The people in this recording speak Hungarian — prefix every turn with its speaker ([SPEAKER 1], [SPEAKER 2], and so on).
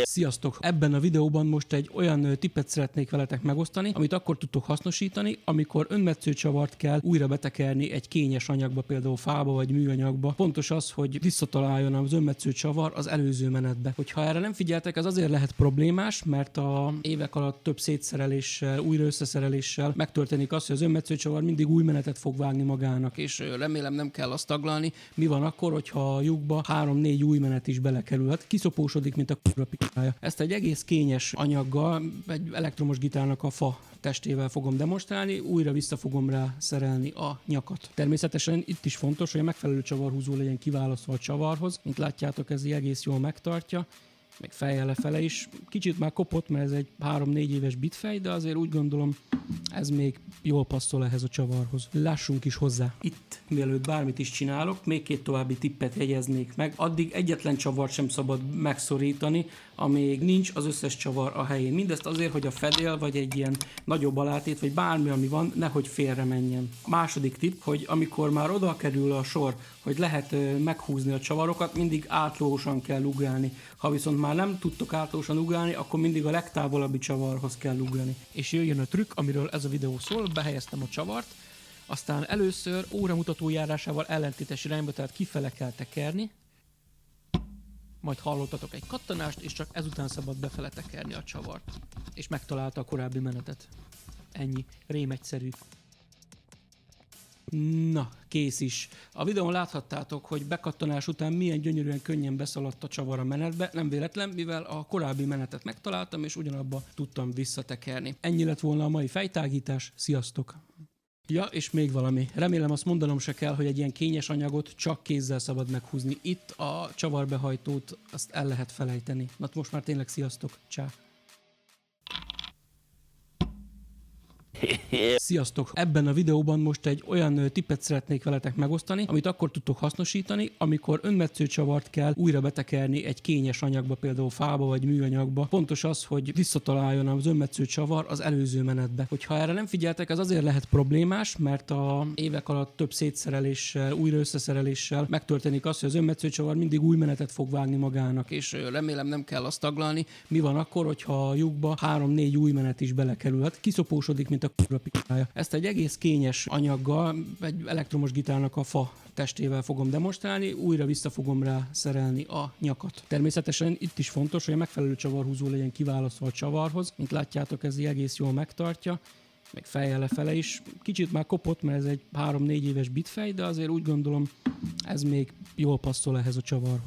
[SPEAKER 1] Sziasztok! Ebben a videóban most egy olyan tippet szeretnék veletek megosztani, amit akkor tudtok hasznosítani, amikor önmetszőcsavart kell újra betekerni egy kényes anyagba, például fába vagy műanyagba. Fontos az, hogy visszataláljon az önmetszőcsavar az előző menetbe. Hogyha erre nem figyeltek, ez azért lehet problémás, mert a évek alatt több szétszereléssel, újra összeszereléssel megtörténik az, hogy az önmetszőcsavar mindig új menetet fog vágni magának, és remélem nem kell azt taglalni. Mi van akkor, hogyha a lyukba 3-4 új menet is belekerülhet, kiszopósodik, mint a kurva pikája. Ezt egy egész kényes anyaggal, egy elektromos gitárnak a fa testével fogom demonstrálni, újra vissza fogom rá szerelni a nyakat. Természetesen itt is fontos, hogy a megfelelő csavarhúzó legyen kiválasztva a csavarhoz. Mint látjátok, ez egész jól megtartja, meg fejjel lefele is. Kicsit már kopott, mert ez egy 3-4 éves bitfej, de azért úgy gondolom, ez még jól passzol ehhez a csavarhoz. Lássunk is hozzá. Itt, mielőtt bármit is csinálok, még két további tippet jegyeznék meg. Addig egyetlen csavart sem szabad megszorítani, amíg nincs az összes csavar a helyén. Mindezt azért, hogy a fedél, vagy egy ilyen nagyobb alátét, vagy bármi, ami van, nehogy félre menjen. Második tipp, hogy amikor már oda kerül a sor, hogy lehet meghúzni a csavarokat, mindig átlósan kell ugrálni. Ha viszont már nem tudtok átlósan ugrálni, akkor mindig a legtávolabbi csavarhoz kell ugrani. És jöjjön a trükk, amiről ez a videó szól, behelyeztem a csavart, aztán először óramutató járásával ellentétes irányba, tehát kifele kell tekerni, majd hallottatok egy kattanást, és csak ezután szabad befele tekerni a csavart. És megtalálta a korábbi menetet. Ennyi, rém egyszerű. Na, kész is. A videón láthattátok, hogy bekattanás után milyen gyönyörűen könnyen beszaladt a csavar a menetbe, nem véletlen, mivel a korábbi menetet megtaláltam, és ugyanabba tudtam visszatekerni. Ennyi lett volna a mai fejtágítás, sziasztok! Ja, és még valami. Remélem azt mondanom se kell, hogy egy ilyen kényes anyagot csak kézzel szabad meghúzni. Itt a csavarbehajtót azt el lehet felejteni. Na most már tényleg sziasztok, csá! Sziasztok! Ebben a videóban most egy olyan tippet szeretnék veletek megosztani, amit akkor tudtok hasznosítani, amikor önmetszőcsavart kell újra betekerni egy kényes anyagba, például fába vagy műanyagba. Fontos az, hogy visszataláljon az önmetszőcsavar az előző menetbe. Hogyha erre nem figyeltek, ez azért lehet problémás, mert a évek alatt több szétszereléssel, újra összeszereléssel megtörténik az, hogy az önmetszőcsavar mindig új menetet fog vágni magának, és remélem nem kell azt taglalni. Mi van akkor, hogyha a lyukba 3-4 új menet is belekerülhet, kiszopósodik, mint a kurva pikája. Ezt egy egész kényes anyaggal, egy elektromos gitárnak a fa testével fogom demonstrálni, újra vissza fogom rá szerelni a nyakat. Természetesen itt is fontos, hogy a megfelelő csavarhúzó legyen kiválasztva a csavarhoz. Mint látjátok, ez egész jól megtartja, meg fejjel lefele is. Kicsit már kopott, mert ez egy 3-4 éves bitfej, de azért úgy gondolom, ez még jól passzol ehhez a csavarhoz.